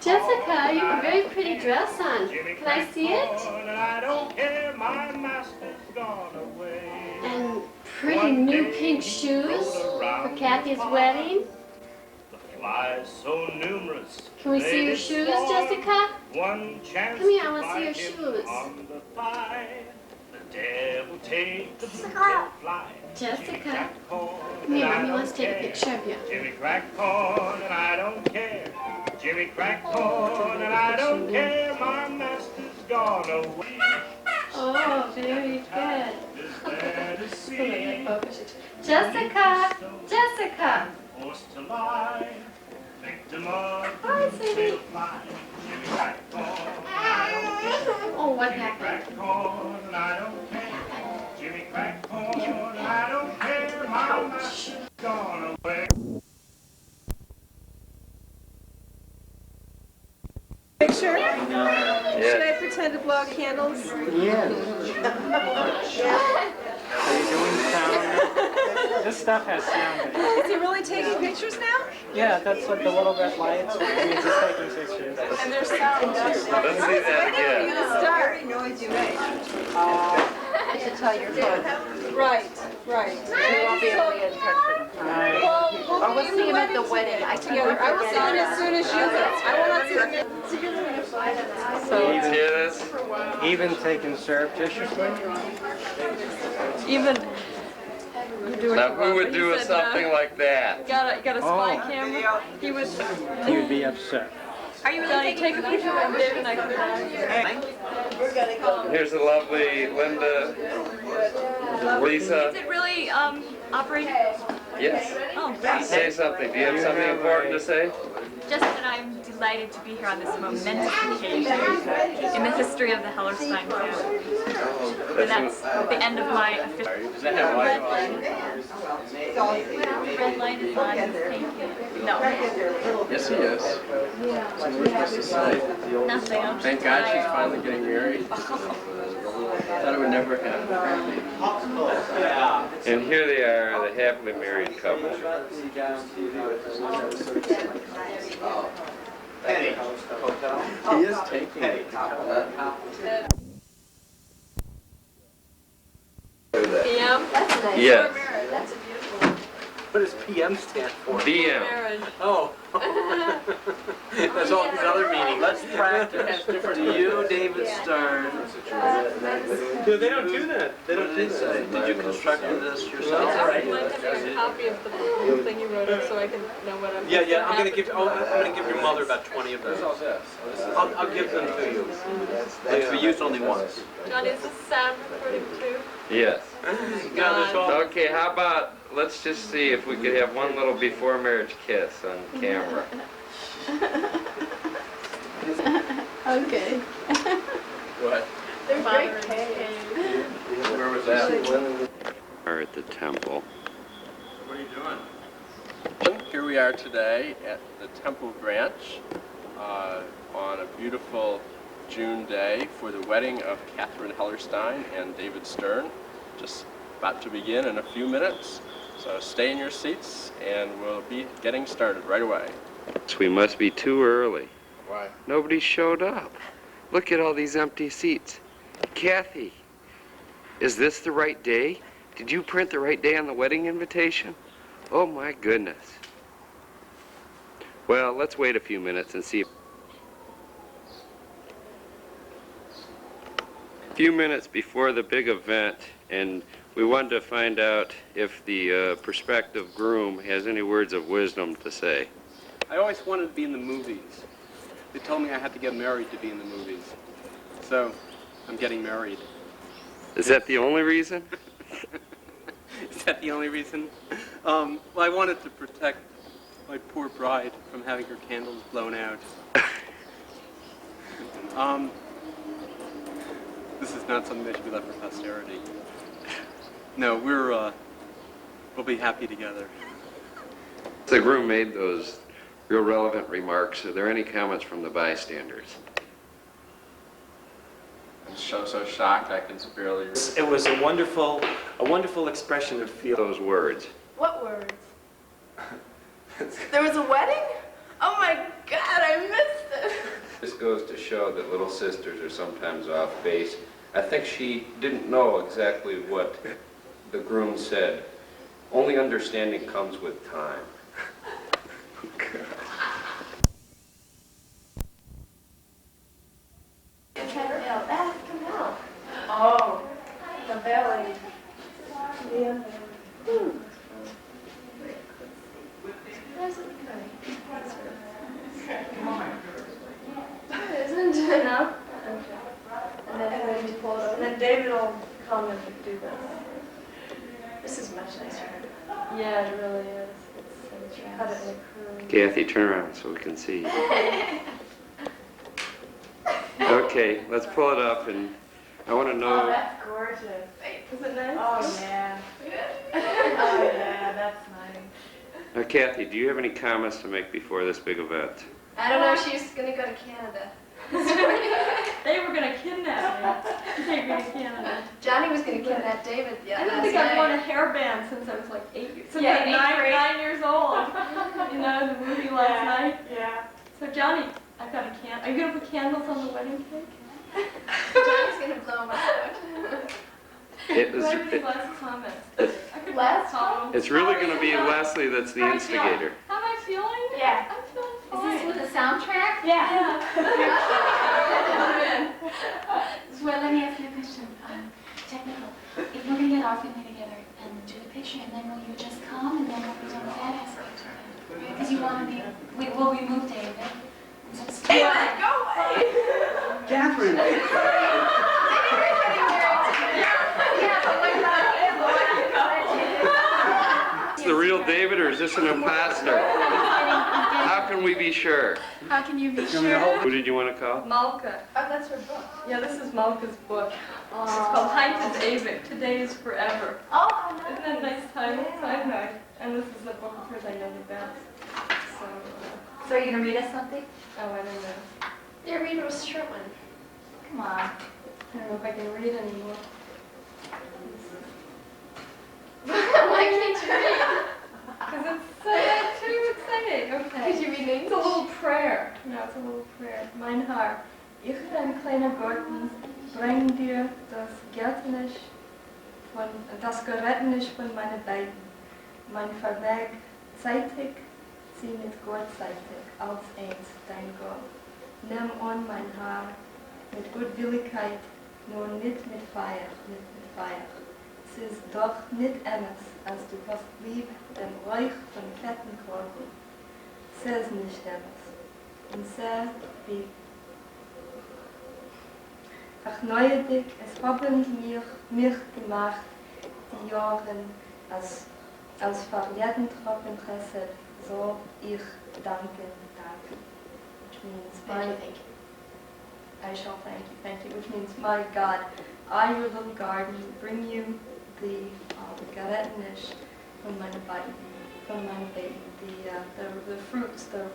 Jessica, you have a very pretty dress on. Can I see it? And pretty new pink shoes for Kathy's wedding. So numerous. Can we see your shoes, Jessica? Come here, I want to see your shoes. The devil take the fly. Jessica, come here, Mommy wants to take a picture of you. Jimmy crack corn and I don't care. Jimmy crack corn and I don't care. My master's gone away. Oh, very good. Jessica, Jessica. Forced to lie. Victim of Hi, sweetie. Jimmy crack corn. Oh, what happened? Crack corn and I don't care. Jimmy crack corn and I don't care. My master's gone away. Picture? Should I pretend to blow candles? Yes. Are you doing sound? This stuff has sound in it. Is he really taking pictures now? Yeah, that's what the little red lights means he's taking pictures. And there's sound. Let's see that Waiting for you again. to start. Very noisy way. To tell your phone. Right, right. We won't be able to get in touch with him. Well, Or we'll see him at the wedding. I together. I will see him as soon as you do. I will not see him. Let's hear this. Even taking surreptitiously? Even. Now, who would do something like that? Got a spy camera. He would. He would be upset. Are you really take a picture of David and I could Here's a lovely Linda, Lisa. Is it really operating? Yes. Oh, great. Say something. Do you have something important to say? Just that I'm delighted to be here on this momentous occasion in the history of the Hellerstein family. And that's the end of my official red line. Red line is on. Thank you. No. Yes, he is. Nothing. I'm just Thank God she's tired. finally getting married. Thought it would never happen. And here they are, the happily married couple. He is taking it. PM? Yes. That's a beautiful What does PM stand for? DM. marriage. Oh. That's all these other meanings. Let's practice. To you, David Stern. No, they don't do that. They don't do that. Did you construct this yourself? I'd like to make a copy of the thing you wrote up so I can know what I'm. Yeah. I'm gonna give your mother about 20 of those. I'll give them to you. They were used only once. John, is this sound recording too? Yes. God. Okay, how about, let's just see if we could have one little before marriage kiss on camera. Okay. What? They're Father great and cakes. Where was that? Are at the temple. What are you doing? Here we are today at the Temple Branch on a beautiful June day for the wedding of Catherine Hellerstein and David Stern. Just about to begin in a few minutes. So stay in your seats and we'll be getting started right away. So we must be too early. Why? Nobody showed up. Look at all these empty seats. Kathy, is this the right day? Did you print the right day on the wedding invitation? Oh my goodness. Well, let's wait a few minutes and see if... A few minutes before the big event, and we wanted to find out if the prospective groom has any words of wisdom to say. I always wanted to be in the movies. They told me I had to get married to be in the movies. So, I'm getting married. Is that the only reason? Is that the only reason? Well, I wanted to protect my poor bride from having her candles blown out. This is not something that should be left for posterity. No, we'll be happy together. The groom made those real relevant remarks. Are there any comments from the bystanders? I'm so shocked I can barely... It was a wonderful expression of feeling. Those words. What words? There was a wedding? Oh my God, I missed it. This goes to show that little sisters are sometimes off base. I think she didn't know exactly what the groom said. Only understanding comes with time. Oh, the belly. Yeah. Isn't it enough? And then David will come and do this. This is much nicer. Yeah, it really is. It's cut it in a curve. Kathy, turn around so we can see. Okay, let's pull it up, and I want to Oh, know. that's gorgeous. Is it nice? Oh, yeah. Oh, yeah, that's nice. Now, Kathy, do you have any comments to make before this big event? I don't know, she's gonna go to Canada. They were gonna kidnap me. Take me to Canada. Johnny was gonna kidnap David I don't think I've worn a hairband since I was like 8 years. Since Yeah, I was eighth grade. 9 years old. You know, the movie last night. Yeah. So Johnny, I've got a can. Are you gonna put candles on the wedding cake? Johnny's gonna blow him out. It was. What did you last comment? I could Last comment. It's really going to be Leslie that's the How are you feeling? instigator. How am I feeling? Yeah. I'm feeling Is fine. this with a soundtrack? Yeah. Well, let me ask you a question. Technical. If we're going to get our family together and do the picture, and then will you just come, and then we'll be doing the photos? Because you want to be, will we move David? David, go away! Catherine! Is the real David or is this an imposter? How can we be sure? How can you be sure? Who did you want to call? Malka. Oh, that's her book. Yeah, this is Malka's book. It's called Heute ist ewig. Today is forever. Oh, Isn't that a nice title? I know. And this is the book of hers I know the best. So, So are you gonna read us something? oh, I don't know. Yeah, read a short one. Come on. I don't know if I can read anymore. Why can't you read? Because it's too exciting. Okay. Could you read names? It's a little prayer. No, it's a little prayer. Mein Herr, ich, dein kleiner Gordon, bring dir das Geretnis von meinen Beiden. Mein Verweg zeitig, sie mit Gott zeitig, als eins, dein Gott. Nimm an, mein Herr, mit Gutwilligkeit, nur nicht mit Feier, nicht mit Feier. Es ist doch nicht anders, als du hast lieb dem Reich von fetten Korken. Es ist nicht anders. Und sehr wie ach neuedig, es haben mich gemacht, die Jahren als verlierten Tropfen Chesed, so ich danke. Which means, I shall thank you, which means, my God, I, your little garden, bring you the Geretnis von meinen Baby, the fruits, the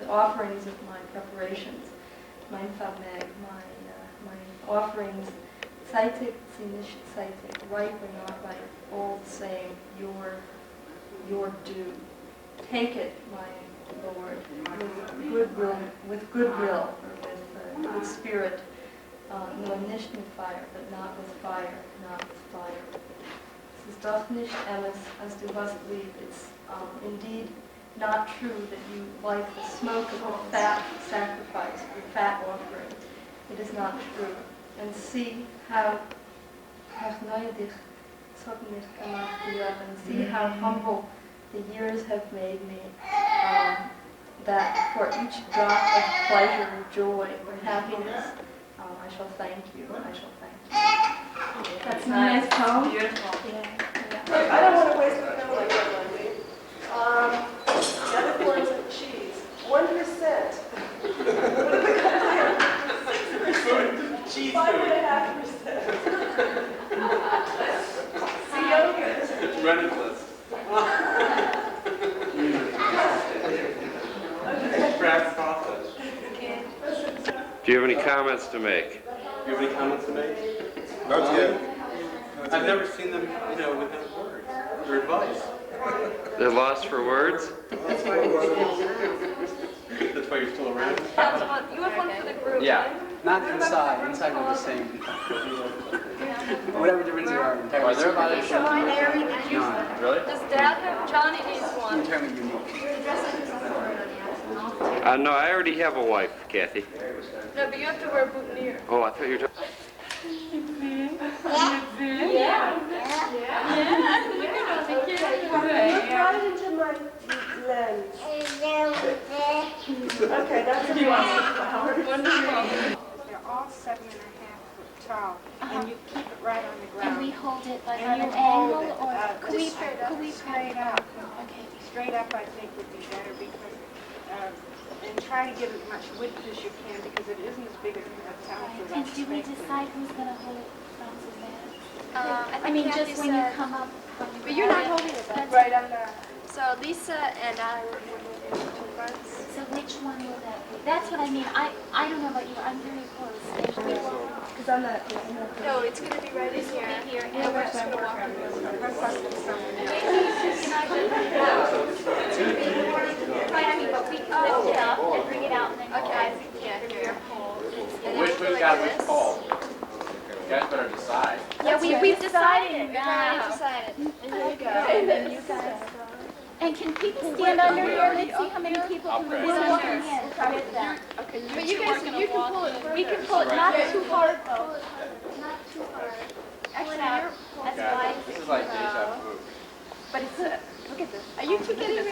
offerings of my preparations, mein Vermeg, my offerings, zeitig, sie nicht zeitig, right or not right, all the same, your due. Take it, my Lord, with goodwill, or with spirit, nur nicht mit fire, but not with fire, not with fire. Es ist doch nicht alles, als du hast lieb. It's indeed not true that you like the smoke of the fat sacrifice, the fat offering. It is not true. And see how and see how humble the years have made me. That for each drop of pleasure, joy, or happiness, I shall thank you. I shall thank you. That's nice poem. Beautiful. Yeah. I don't want to waste my time like that, Wendy. The other forms of cheese. 1%. What are the goddamn? Cheese 5.5%. See yogurt. It's Renaissance. Craft sausage. Do you have any comments to make? Do you have any comments to make? Not yet. I've never seen them, without words or advice. They're lost for words? That's why why you're still around? That's one. You have one for the group. Yeah. Right? Not inside. Inside we're the same. Whatever difference there are. Are there a lot of No. Really? Does Dad have? Johnny needs one. Entirely unique. No, I already have a wife, Kathy. No, but you have to wear a boutonniere. Oh, I thought you were talking. Yeah. Look at all the kids. Look right into my lens. Okay, that's a flower. Wonderful. They're all 7.5 foot tall, and you keep it right on the And ground. we hold it like And on you an hold angle, it, or could we straight up? Okay. Straight up, I think, would be better because, and try to get as much width as you can because it isn't as big as it sounds as And do we expected. decide who's gonna hold it from Suzanne? I mean, just when you come up. But you're not holding it, that's Right on the. So Lisa and I were moving two parts. So which one will that be? That's what I mean. I don't know about you. I'm very close. Because I'm not. No, it's going to be right in here. And we're just going to walk in the Right, I mean, but we lift it up and bring it out and then Okay. yeah, Here. Which one got which pole? You guys better decide. Yeah, we've decided. We've Yeah. already decided. And there you go. And then you guys. And can people stand under here? Let's see how many people can stand under here with them. But you guys, you can pull it. We can pull it not too hard though. Not too hard. Actually, you're. That's Okay. why. This is like deja vu. But it's look at this. Are you two getting ready?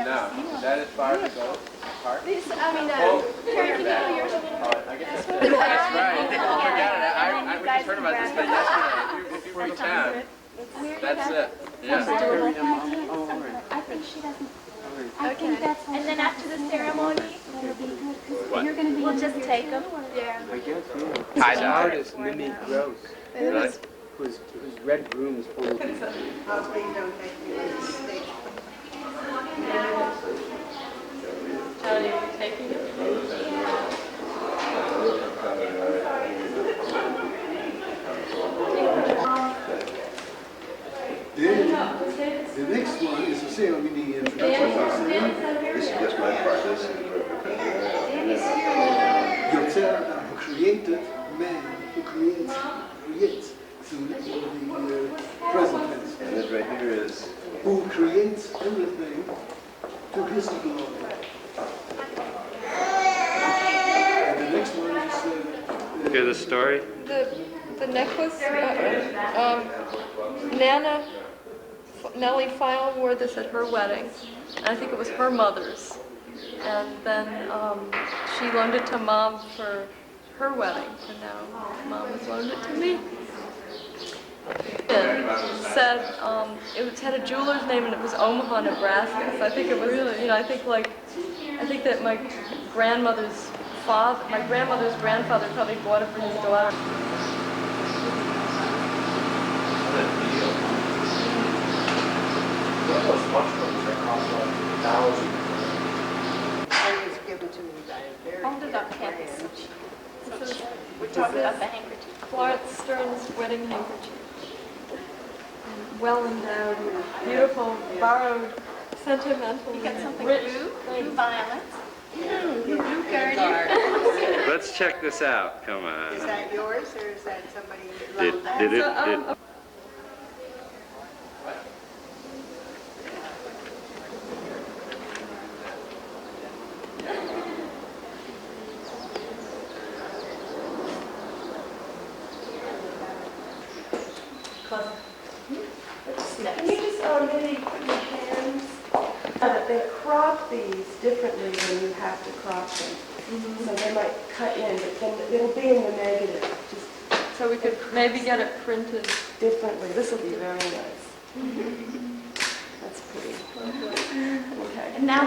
No, that is far to go. Apart. Lisa, Carrie, Carrie, can you do yours a little bit? I guess that's right. Forget it. We just heard about this thing yesterday. If you pretend, that's it. Yeah. I think she doesn't. I think that's. And then after the ceremony, It'll be good because What? you're going to be. we'll just take them. Yeah. I guess, yeah. Tie This dye. artist, Mimi Gross, Really? whose red brooms full of. Johnny, are you taking it? The next one is the ceremony introduction. This is just my part. This is Yotzar, who created man, who creates through the present tense. And this right here is Who creates everything to his glory. And the next one is Hear the story? The necklace, Nellie File wore this at her wedding, and I think it was her mother's. And then she loaned it to Mom for her wedding, and now Mom has loaned it to me. It said, it had a jeweler's name and it was Omaha, Nebraska, so I think it was, I think that my grandmother's grandfather probably bought it for his daughter. It was given to me by a very Hold it up, good Kathy. friend. This is We're talking about the handkerchief. Florence Stern's wedding handkerchief. Well endowed, beautiful, borrowed, sentimental, You got something rich. blue violets. Blue guardian. Let's check this out. Come on. Is that yours or is that somebody Did, loaned that? did it? So, Did, Can you just maybe put your hands, they crop these differently when you have to crop them. So they might cut in, but then it'll be in the negative, just so we could maybe get it printed. differently. This will be very nice. That's pretty. Okay. And now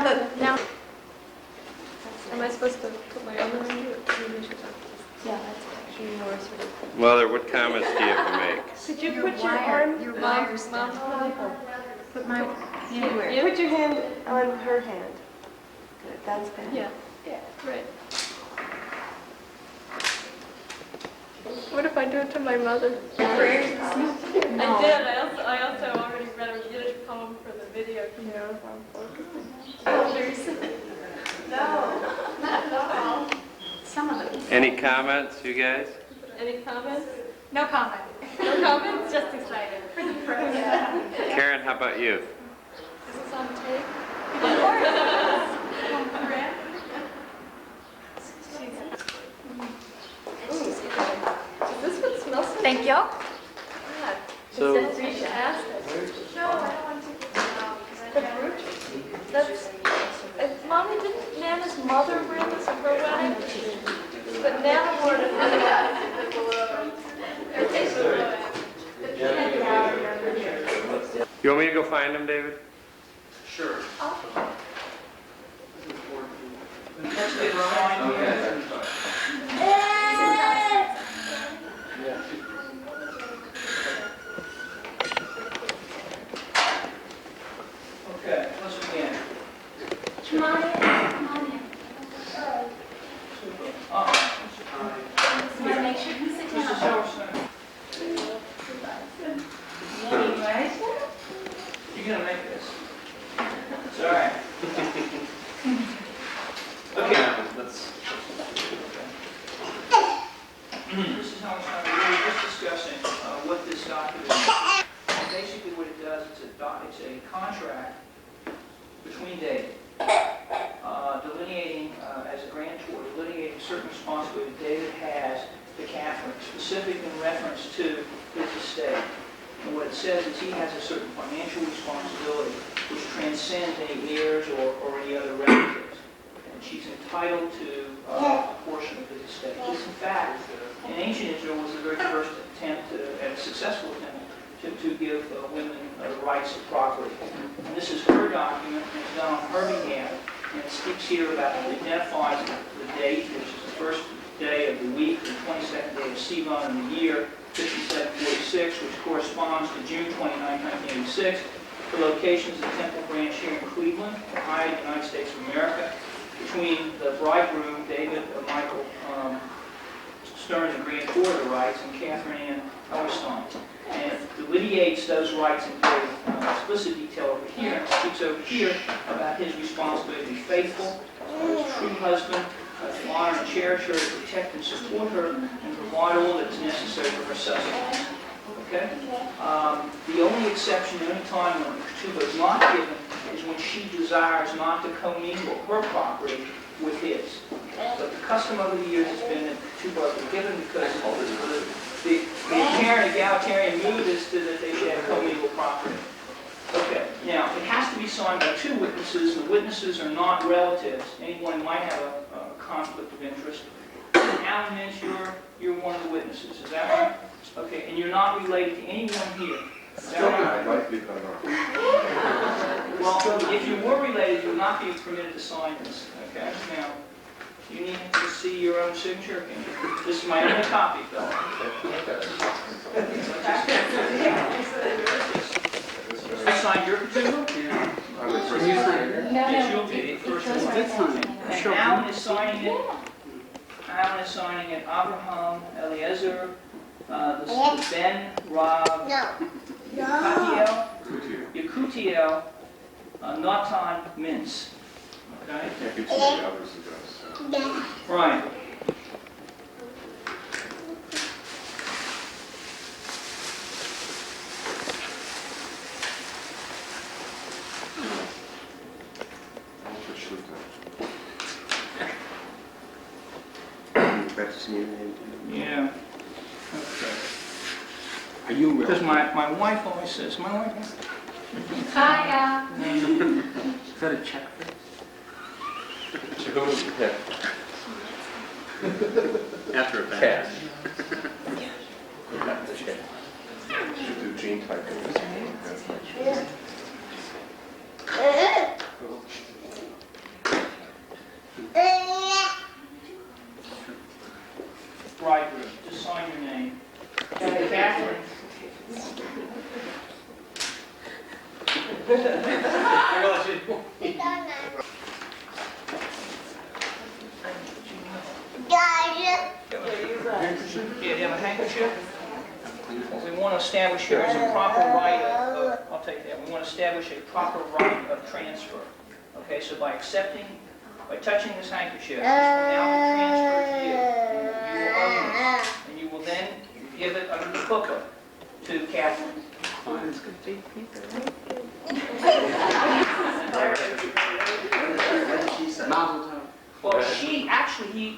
am I supposed to put my other one? Maybe I should yeah, that's actually more sort of. Mother, what comments do you have to make? Could you put your arm, Mom's Put my hand where? put your hand on her hand. Good, that's better. Yeah, right. What if I do it to my mother? I did. I also already read a Yiddish poem for the video. You know, if I'm focused. No. Any comments, you guys? Any comments? No comment. No comments? Just excited. Karen, how about you? Is this on tape? Is this what smells so Thank you. God. So- We should ask this. No, I don't want to. That's, Mommy, didn't Nana's mother bring this at her wedding? But Nana wore it at her You want me to go find him, David? Sure. Okay, let's begin. Come on in. Come on in. Just want to make sure you sit Mrs. down. Silverstein. You're gonna make this. It's all right. Okay. Mrs. Silverstein, we were just discussing what this document is. Basically, what it does, it's a contract between David, delineating, as a grantor, delineating certain responsibility David has to Catherine, specific in reference to his estate. And what it says is he has a certain financial responsibility which transcends any heirs or any other relatives. And she's entitled to a portion of his estate. This, in fact, in ancient Israel was the very first attempt, and a successful attempt, to give women the rights of property. And this is her document, and it's done on her behalf, and it speaks here about, it identifies the date, which is the first day of the week, the 22nd day of Sivan in the year 5746, which corresponds to June 29, 1986. The locations of the Temple Branch here in Cleveland, Ohio, United States of America, between the bridegroom, David Michael Stern, the grantor of the rights, and Catherine Ann Ellerstein. And it delineates those rights in very explicit detail over here, and speaks over here about his responsibility to be faithful, as a true husband, to honor and cherish her, to protect and support her, and provide all that is necessary for her sustenance. Okay? The only exception, the only time when Ketubah is not given, is when she desires not to commingle her property with his. But the custom over the years has been that Ketubah is given because the inherent egalitarian mood is that they should have commingled property. Okay, now it has to be signed by two witnesses. The witnesses are not relatives. Anyone might have a conflict of interest. Alan Mintz, you're one of the witnesses. Is that right? Okay, and you're not related to anyone here. Is that right? Well, if you were related, you would not be permitted to sign this. Okay, now. You need to see your own signature. This is my only copy, though. I signed your petition? Yes, you'll be the first one. And Alan is signing it. Alan is signing it. Abraham Eliezer, the Ben Rav Yakutiel Natan Mintz. Okay? Can't give somebody else's address. Right. Practicing your name. Yeah. Okay. Are you real? Because my wife always says, my wife. Hi, Is that a check? After a pass. Should do gene typing. Bridegroom, just sign your name. Catherine. I realize you. Do you have a handkerchief? What we want to establish here is a proper right of, I'll take that. We want to establish a proper right of transfer. Okay, so by touching this handkerchief, this will now be transferred to you. give it under the booklet to Catherine. Well, she actually,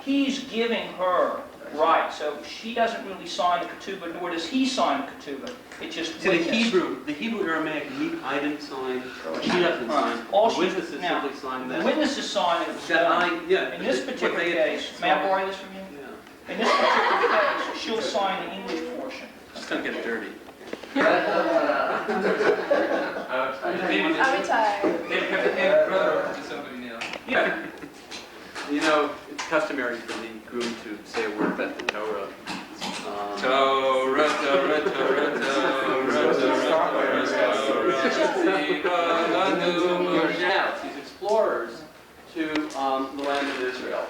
he's giving her rights, so she doesn't really sign the ketubah, nor does he sign the ketubah. It just See, the Hebrew Aramaic, I didn't sign, she doesn't sign. All The witnesses simply sign that. The witnesses sign it. In this particular case, may I borrow this from you? Yeah. In this particular case, she'll sign the English portion. She's gonna get dirty. I'm retired. Yeah. You know, it's customary for the groom to say a word about the Torah. Torah, Torah, Torah, Torah, these explorers to the land of Israel,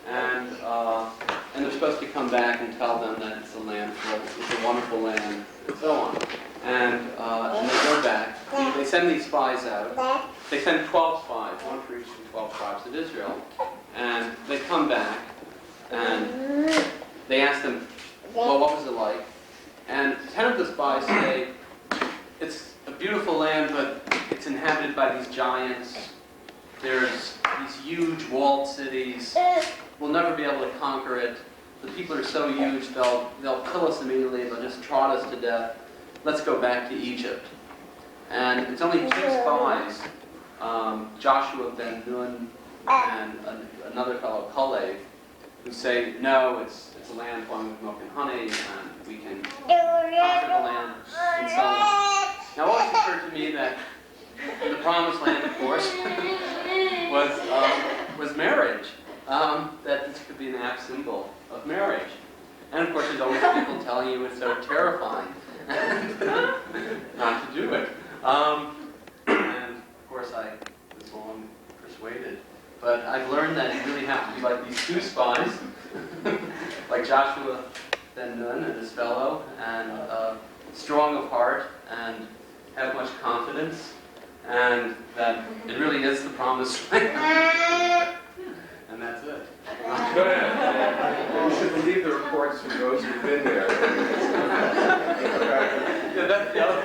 and they're supposed to come back and tell them that it's a land, it's a wonderful land, and so on. And they go back. They send these spies out. They send 12 spies, one for each of the 12 tribes of Israel, and they come back and they ask them, well, what was it like? And 10 of the spies say, it's a beautiful land, but it's inhabited by these giants. There's these huge walled cities. We'll never be able to conquer it. The people are so huge, they'll kill us immediately. They'll just trot us to death. Let's go back to Egypt. And it's only 2 spies, Joshua ben Nun and another fellow, Kalev, who say, no, it's a land flowing with milk and honey, and we can conquer the land, and so on. Now, it always occurred to me that the promised land, of course, was marriage. That this could be an apt symbol of marriage. And of course, there's always people telling you it's so terrifying not to do it. And of course, I was long persuaded. But I've learned that you really have to be like these 2 spies, like Joshua ben Nun and his fellow, and strong of heart, and have much confidence, and that it really is the promised land. And that's it. You should believe the reports from those who've been there. Yeah, that's the other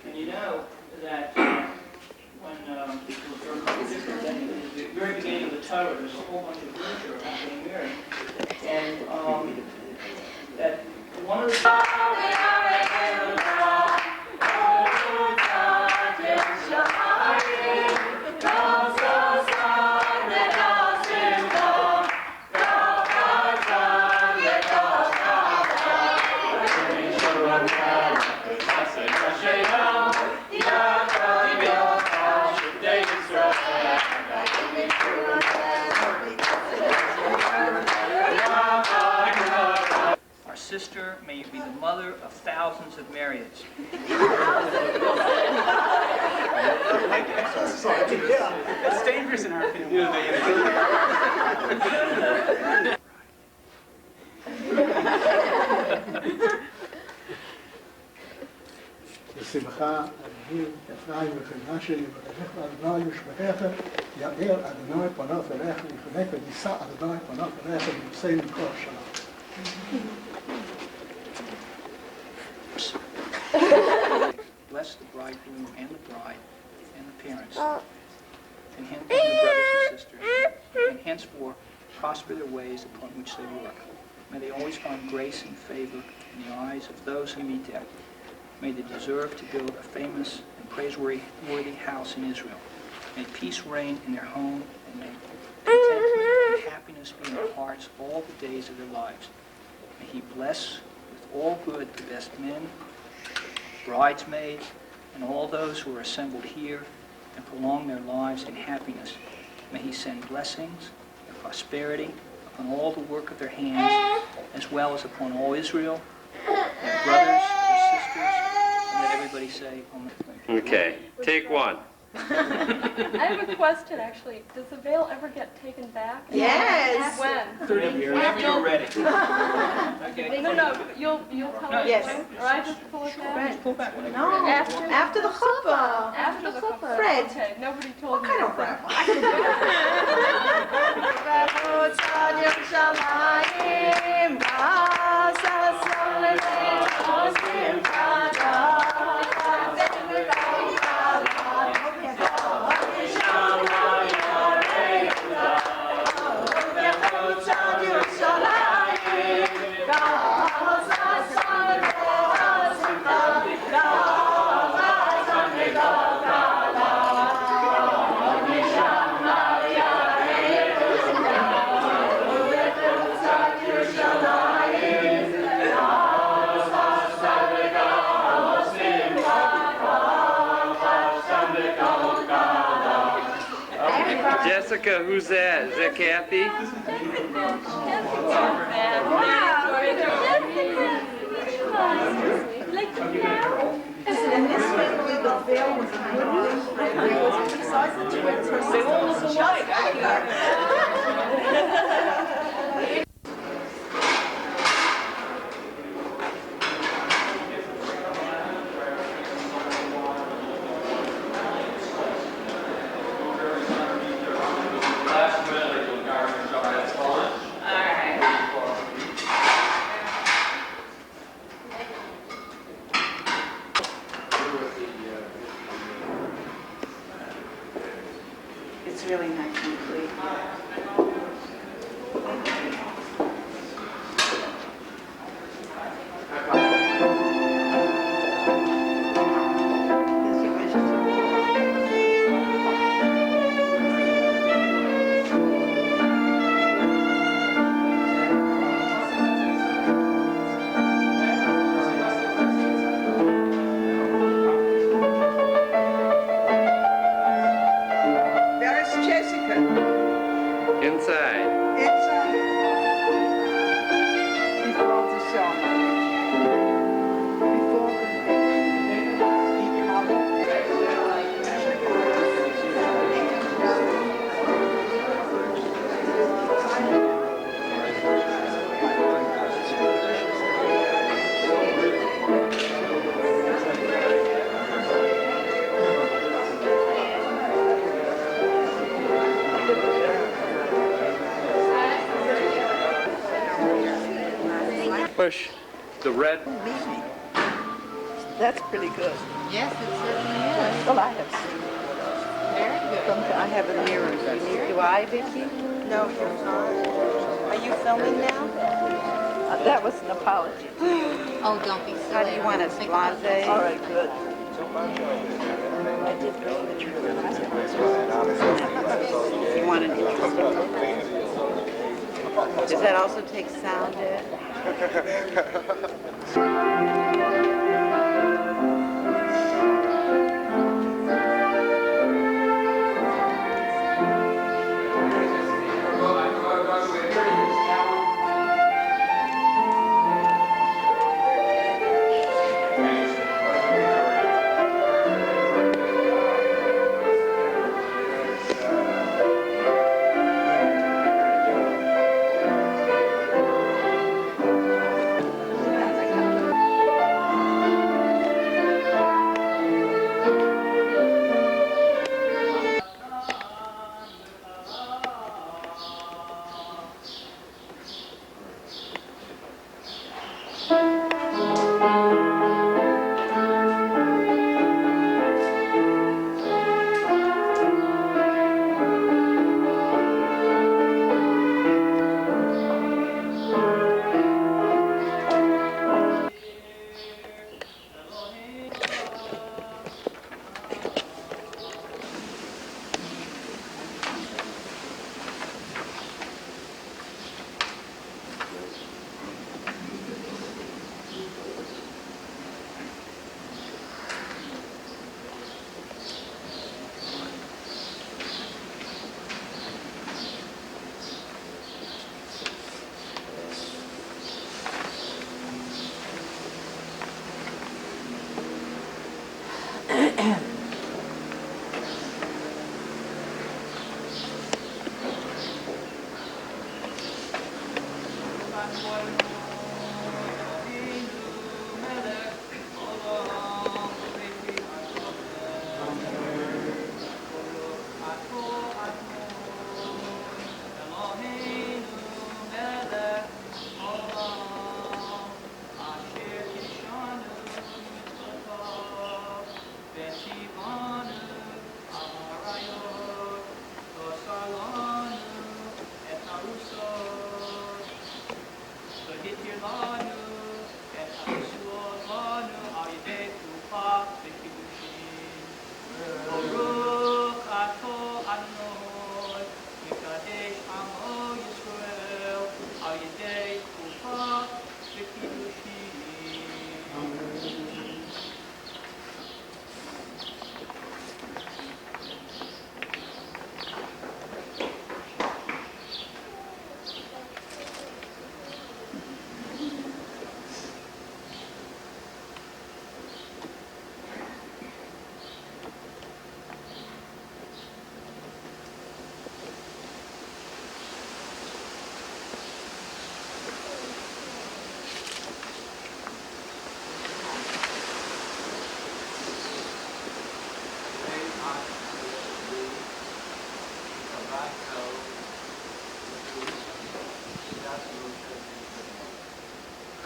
And you know that when the very beginning of the Torah, there's a whole bunch of literature about getting married, and that one of the Our sister, may you be the mother of thousands of Marriotts. It's dangerous in our family. בשמחה אבהיר אפרים וחמנשה יברכך אדוני ושבחיך יאר אדוני פניו אליך ויחנך ויישא אדוני פניו אליך ויוצא מכל שלום. Bless the bridegroom and the bride and the parents, and the brothers and sisters, and henceforth prosper their ways upon which they work. May they always find grace and favor in the eyes of those who meet them. May they deserve to build a famous and praiseworthy house in Israel. May peace reign in their home, and may contentment and happiness be in their hearts all the days of their lives. May He bless with all good the best men, bridesmaids, and all those who are assembled here, and prolong their lives in happiness. May He send blessings and prosperity upon all the work of their hands, as well as upon all Israel, their brothers, their sisters, and let everybody say, Amen. Okay, take one. I have a question, actually. Does the veil ever get taken back? Yes. When? 30 years. Whenever you're ready. Okay. No, you'll tell us. Yes. Or I just pull it down? Fred. Pull back. No, after the chuppah. After the chuppah. Fred. Okay, nobody told What me. kind of rabbi? Jessica, who's that? Is that Kathy? In this family, the veil was blue, and there was besides the twins, her sister was just like her. It's really nice and clean. There's Jessica. Inside. Inside. Before the ceremony. Before Push the red. That's pretty good. Yes, it certainly is. Well, I have seen it. Very good. I have a mirror. Do I, Vicki? No, you're not. Are you filming now? That was an apology. Oh, don't be silly. How do you want us, blase? All right, good. I did bring the truth. You want an interesting look? Does that also take sound, Ed?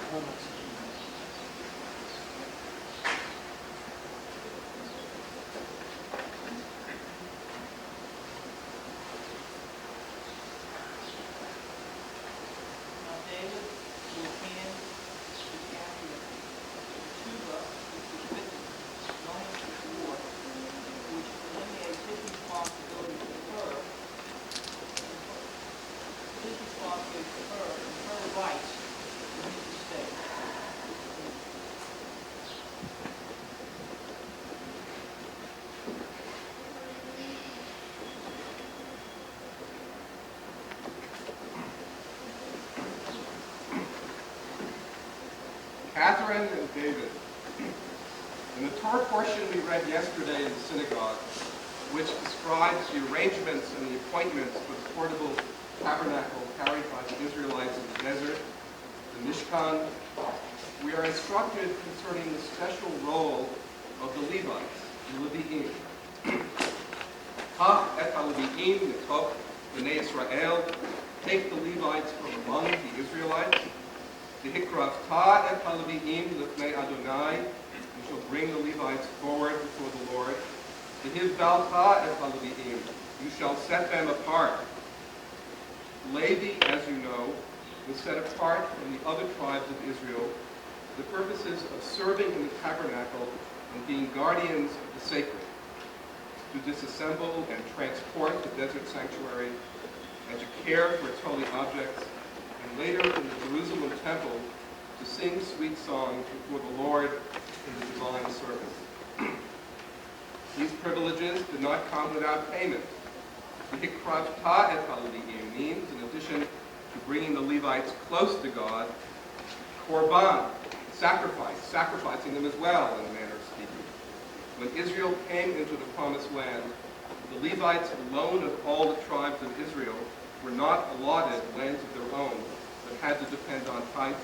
Now, David will hand to Catherine the tuba, which was written moments before, which eliminates his responsibility to her, and her rights to his estate. Catherine and David. In the Torah portion we read yesterday in the synagogue, which describes the arrangements and the appointments for the portable tabernacle carried by the Israelites in the desert, the Mishkan, we are instructed concerning the special role of the Levites, the Levi'im. Kach et ha-Levi'im mitok b'nei Israel, take the Levites from among the Israelites. V'hikravta et ha-Levi'im l'fnei Adonai, you shall bring the Levites forward before the Lord. V'hivdalta et ha-Levi'im, you shall set them apart. Levi, as you know, was set apart from the other tribes of Israel for the purposes of serving in the tabernacle and being guardians of the sacred, to disassemble and transport the desert sanctuary, and to care for its holy objects, and later in the Jerusalem temple to sing sweet songs before the Lord in the divine service. These privileges did not come without payment. The hikravta et ha-Levi'im means, in addition to bringing the Levites close to God, korban, sacrificing them as well, in a manner of speaking. When Israel came into the promised land, the Levites, alone of all the tribes of Israel, were not allotted lands of their own, but had to depend on tithes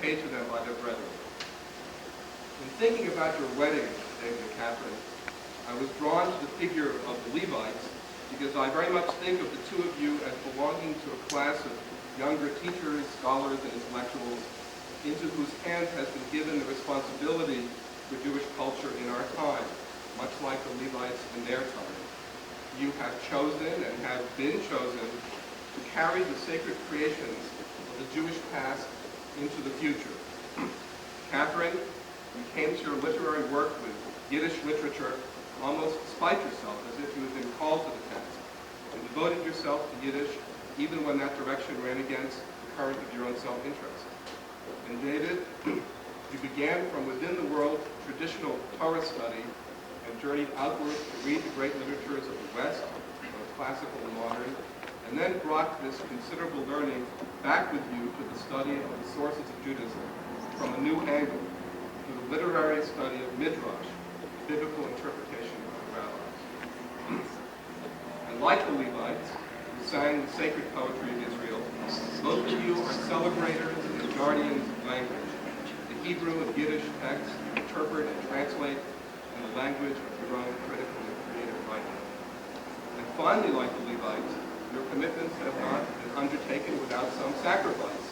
paid to them by their brethren. In thinking about your wedding, David and Catherine, I was drawn to the figure of the Levites because I very much think of the two of you as belonging to a class of younger teachers, scholars, and intellectuals into whose hands has been given the responsibility for Jewish culture in our time, much like the Levites in their time. You have chosen and have been chosen to carry the sacred creations of the Jewish past into the future. Catherine, you came to your literary work with Yiddish literature almost despite yourself, as if you had been called to the task, and devoted yourself to Yiddish even when that direction ran against the current of your own self-interest. And David, you began from within the world traditional Torah study and journeyed outward to read the great literatures of the West, both classical and modern, and then brought this considerable learning back with you to the study of the sources of Judaism from a new angle, to the literary study of Midrash, the biblical interpretation of the rabbis. And like the Levites, who sang the sacred poetry of Israel, both of you are celebrators and guardians of language. The Hebrew and Yiddish texts you interpret and translate in the language of your own critical and creative writing. And finally, like the Levites, your commitments have not been undertaken without some sacrifice.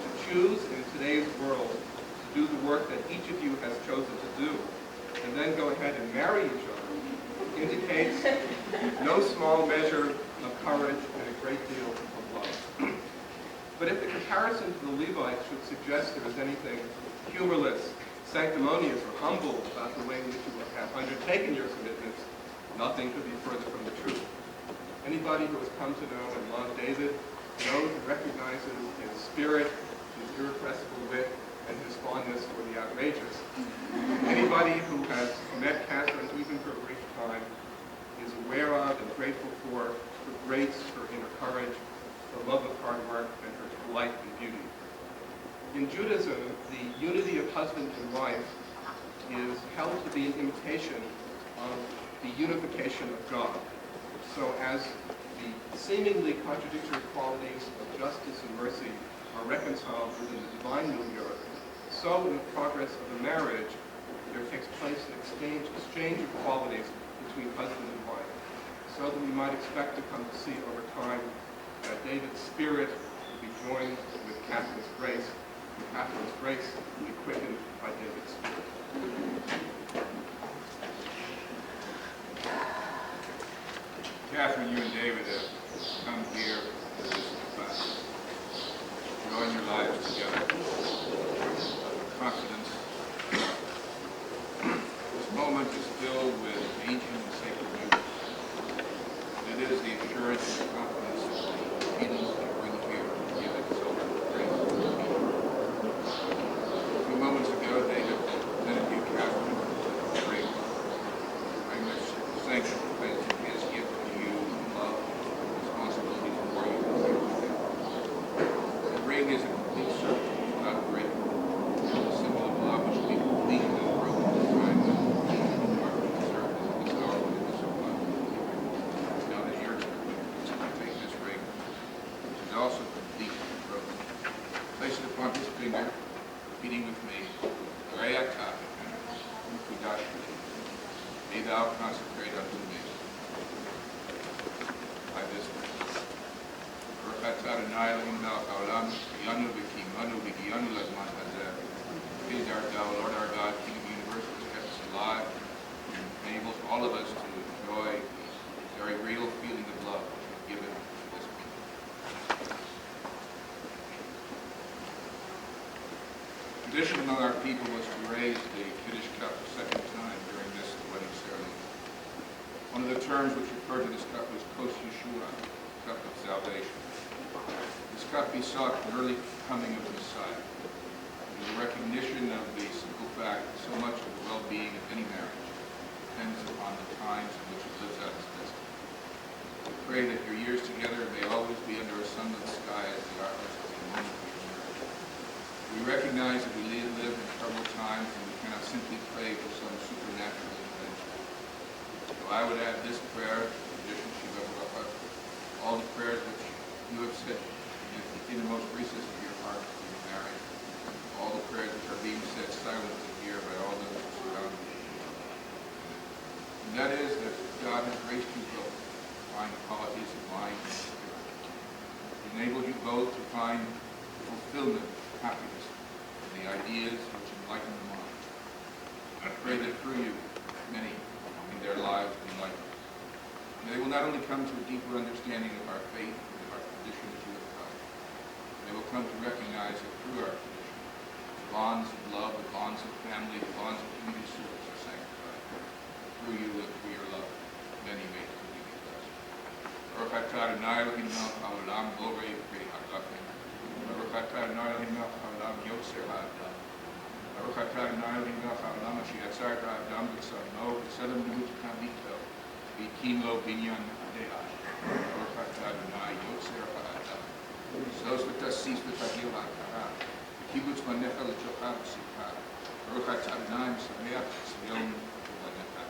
To choose in today's world to do the work that each of you has chosen to do, and then go ahead and marry each other, indicates no small measure of courage and a great deal of love. But if the comparison to the Levites should suggest there is anything humorless, sanctimonious, or humble about the way in which you have undertaken your commitments, nothing could be further from the truth. Anybody who has come to know and love David knows and recognizes his spirit, his irrepressible wit, and his fondness for the outrageous. Anybody who has met Catherine, even for a brief time, is aware of and grateful for her grace, her inner courage, her love of hard work, and her delight in beauty. In Judaism, the unity of husband and wife is held to be an imitation of the unification of God. So as the seemingly contradictory qualities of justice and mercy are reconciled within the divine milieu, so in the progress of the marriage, there takes place an exchange of qualities between husband and wife, so that we might expect to come to see over time that David's spirit will be joined with Catherine's grace, and Catherine's grace will be quickened by David's Spirit. Catherine, you and David have come here to this class. Join your lives together with confidence. This moment is filled with ancient and sacred news. It is the assurance and confidence of the healings you bring here to give it so much grace to the people. A few moments ago, David presented you, Catherine, with a ring. I must thank you for his gift to you, love, responsibility for you. The ring is a complete circle, not a break. The symbol of love which we complete and broken the time when our service in this hour when it is so much. Now that your turn, I take this ring, which is also complete and broken. Place it upon his finger, repeating with me, Reata, Mukudashri. May thou consecrate unto me by this ring. Praise our God, Lord our God, King of the universe, who kept us alive, and enables all of us to enjoy the very real feeling of love which is given to this people. Tradition among our people was to raise the Kiddush cup a second time during this wedding ceremony. One of the terms which referred to this cup was Kos Yeshua, cup of salvation. This cup besought an early coming of the Messiah. It was a recognition of the simple fact that so much of the well-being of any marriage depends upon the times in which it lives out its destiny. We pray that your years together may always be under a sunlit sky as they are at the moment of your marriage. We recognize that we live in troubled times and we cannot simply pray for some supernatural intervention. So I would add this prayer, tradition Shiva Baruch, all the prayers which you have said in the most recesses of your heart when you married, all the prayers which are being said silently here by all those who surround you. And that is that God has graced you both to find qualities of mind and spirit. He enabled you both to find fulfillment, happiness, in the ideas which enlighten the mind. I pray that through you, many in their lives be enlightened. And they will not only come to a deeper understanding of our faith and of our tradition that you have taught, they will come to recognize that through our tradition, the bonds of love, the bonds of family, the bonds of community service are sanctified. Through you and through your love, many may truly be blessed. Baruch atah Adonai Eloheinu melech haolam borei peri ha'adam. Baruch atah Adonai Eloheinu melech haolam yotzer ha'adam. Baruch atah Adonai Eloheinu melech haolam asher yatzar et ha'adam b'tzalmo v'tzelem nimutikam bito v'hikim lo binyan adehai. Baruch atah Adonai yotzer ha'adam. Zos v'tasis v'tagil ha'akara. Kibbutz manecha l'chocha v'simcha. Baruch atah Adonai m'sameach tzvion v'lanecha.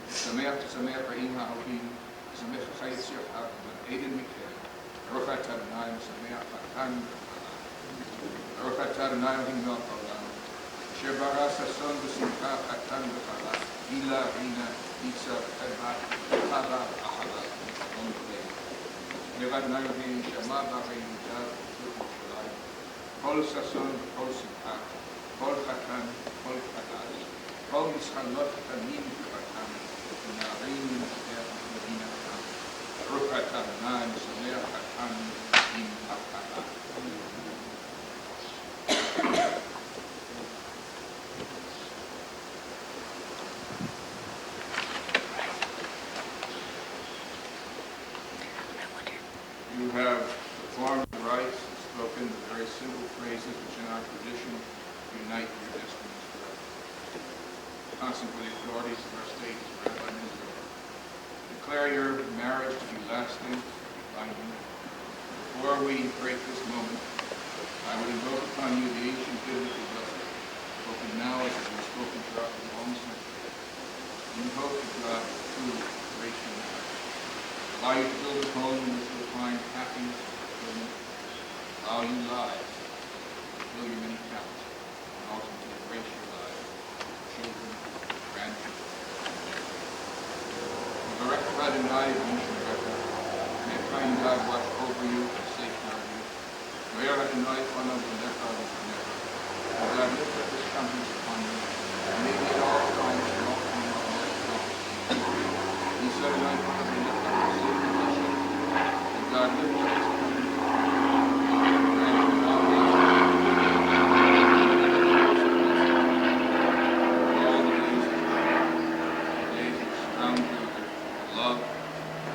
Sameach tzameach ra'im ha'ohim. Sameach chayet sircha v'eden mikeh. Baruch atah Adonai m'sameach ha'atan v'chala. Baruch atah Adonai Eloheinu melech haolam. Asher bara sason v'simcha ha'atan v'chala. Gila rina pizza v'chedva v'chava v'achava. Shalom v'lev. Asher Adonai Eloheinu shama v'areinu jav v'tzut v'shalayim. Kol sason v'kol simcha. Kol chatan v'kol chadas. Kol mischalot chatanim v'chatam. V'na'areinu v'mizbeach v'medinatam. Baruch atah Adonai m'sameach chatan im ha'chava. You have performed the rites and spoken the very simple phrases which in our tradition unite your destinies forever. Consecrate the authorities of our state, Rabbi Israel. Declare your marriage to be lasting, binding. Before we break this moment, I would invoke upon you the ancient biblical blessing, spoken now as it has been spoken throughout the long centuries. Invoke to God true grace and life. Allow you to build a home in which you'll find happiness and fulfillment. Allow you lives to fill your many talents and ultimately embrace your lives, children, grandchildren. Direct God and I of you, may a kind God watch over you and safeguard you. May our Adonai follow the never and never. countenance upon you, and may we at all times and all times and so I probably lift up the same position, that God lift up his countenance upon you, and grant you all these all the days that surround you with love,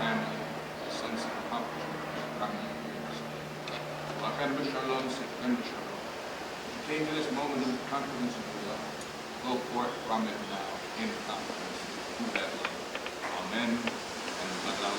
family, a sense of accomplishment, came to this moment of confidence and love. Go forth from it now in confidence to that love. Amen. And let out.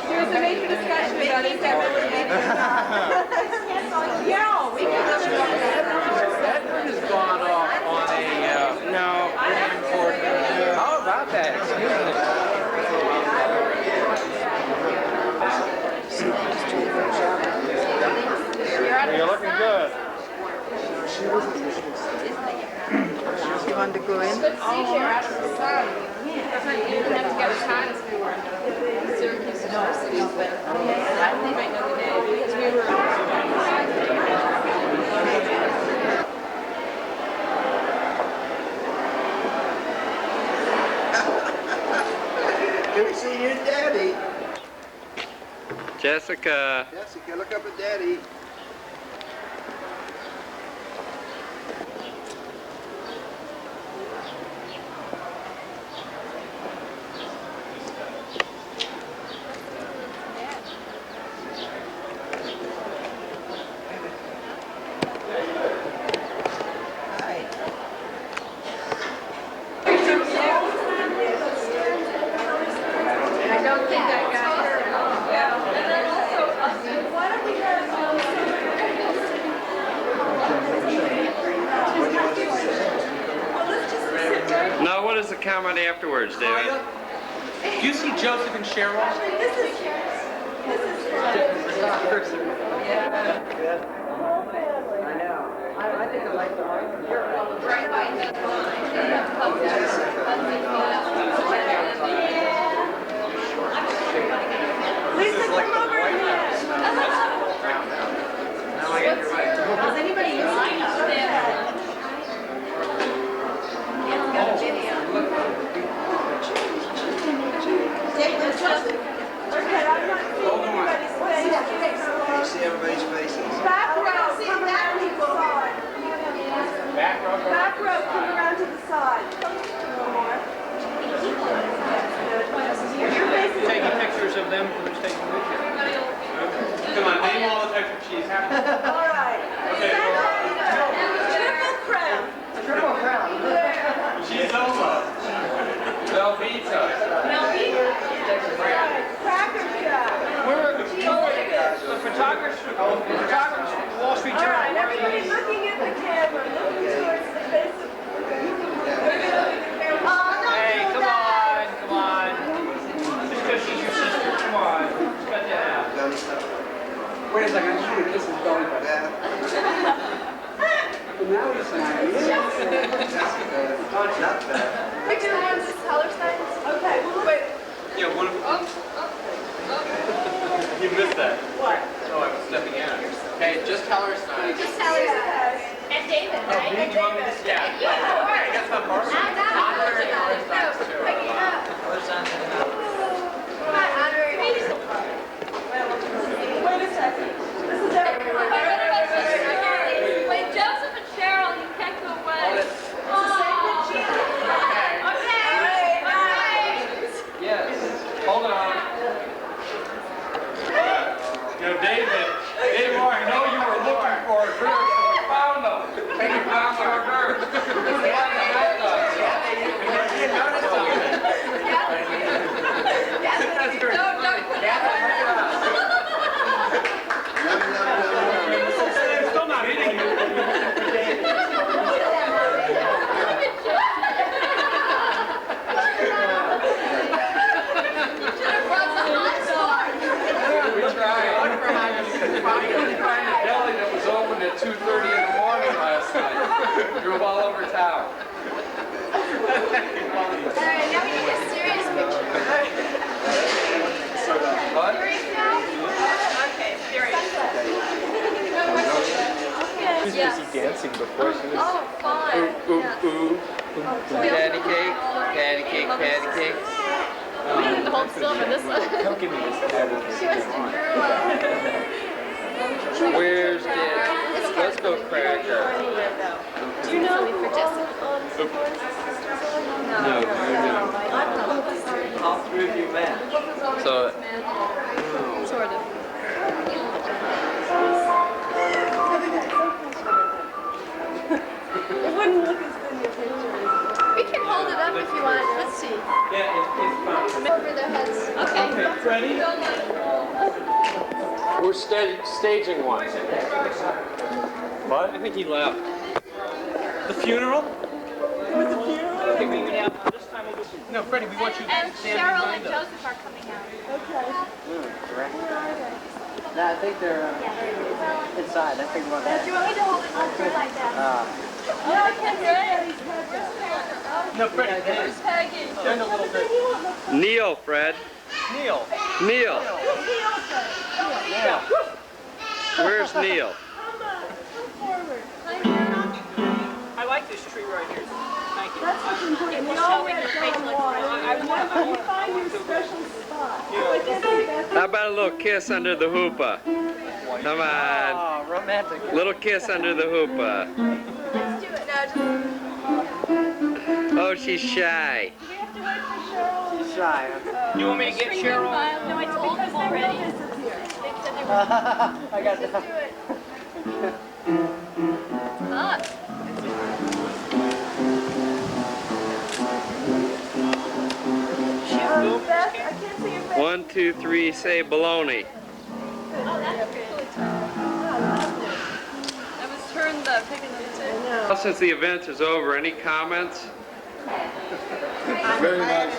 There's a major discussion about instability. Yeah, we can. Edward has gone off on a no. How about that? Excuse me. want to go in? It's good to see you out of the sun. You don't have to get as hot as we were in Syracuse University, but I think I know the day because we were. Good to see you, Daddy. Jessica. Jessica, look up at Daddy. I don't think I got her. Now, what is the comment afterwards, David? Do you see Joseph and Cheryl? I think I like the Lisa, come over here. Does anybody use You see everybody's faces. Back row, come around to the side. Back row, come around to the side. Your face is Taking pictures of them, who's taking pictures? Come on, name all the types of cheese. all right. Triple crown. Triple crown. Cheese Oma. Velveeta. Cracker Jack. We're the photographer, Wall Street All Journal. right, everybody looking at the camera, looking towards the face of. Hey, come on, come on. Just because she's your sister, come on. Cut that out. Wait a second, I'm sure this is going bad. Now he's smiling. Not bad. Which one's this color signs? Okay, well, wait. Yeah, one of You missed that. What? Oh, I was stepping in. Okay, just tell her sign. Just tell her signs. And David, right? And David. Yeah. Yeah, all right. I guess not partial. Honorary color signs. No, pick it up. Come on, honorary color signs. Wait a second. This is everyone. Wait, Joseph and Cheryl, you can't go away. Yes. Hold on. You know, David, I know you were looking for a girl, so we found them. And you found our girl. That's very funny. I'm still not eating you. We tried. Finally find a deli that was open at 2:30 in the morning last night. Drove all over town. Alright, now we need a serious picture. What? Serious now? Okay, serious. She was busy dancing before she was. Oh, fun. Patty cake, patty cake, patty cake. We don't have to hold still for this one. Don't give me this patty She wants to drool. Where's Dad? Let's go Cracker. Do you know for Jessica? No, All three of you met. So, Sort of. It wouldn't look as good in your picture. We can hold it up if you want. Let's see. Yeah, it's fun. Over their heads. Okay. Ready? We're staging one. What? I think he left. The funeral? With the funeral? Okay, we can have, this time we'll do some. No, Freddie, we want you to And stand Cheryl behind and us. Joseph are coming out. Okay. No, I think they're inside. I think we're Do you want me to hold it like that? Yeah, I can't see anybody's head. No, Fred. Where's Peggy? Turn a little bit. Kneel, Fred. Neil. Kneel. Yeah. Where's Neil? I like this tree right here. Thank you. That's what's important. We all read John 1. You find your special spot. How about a little kiss under the hoopah? Come on. Oh, romantic. Little kiss under the hoopah. Let's do it now. Oh, she's shy. She's shy. You want me to get Cheryl? No, I told them already. They said they were. I got Let's that. do it. Hot. Beth, I can't see your face. 1, 2, 3, say baloney. Oh, that's good. That was turn the pick another two. Well, since the event is over, any comments? Very nice.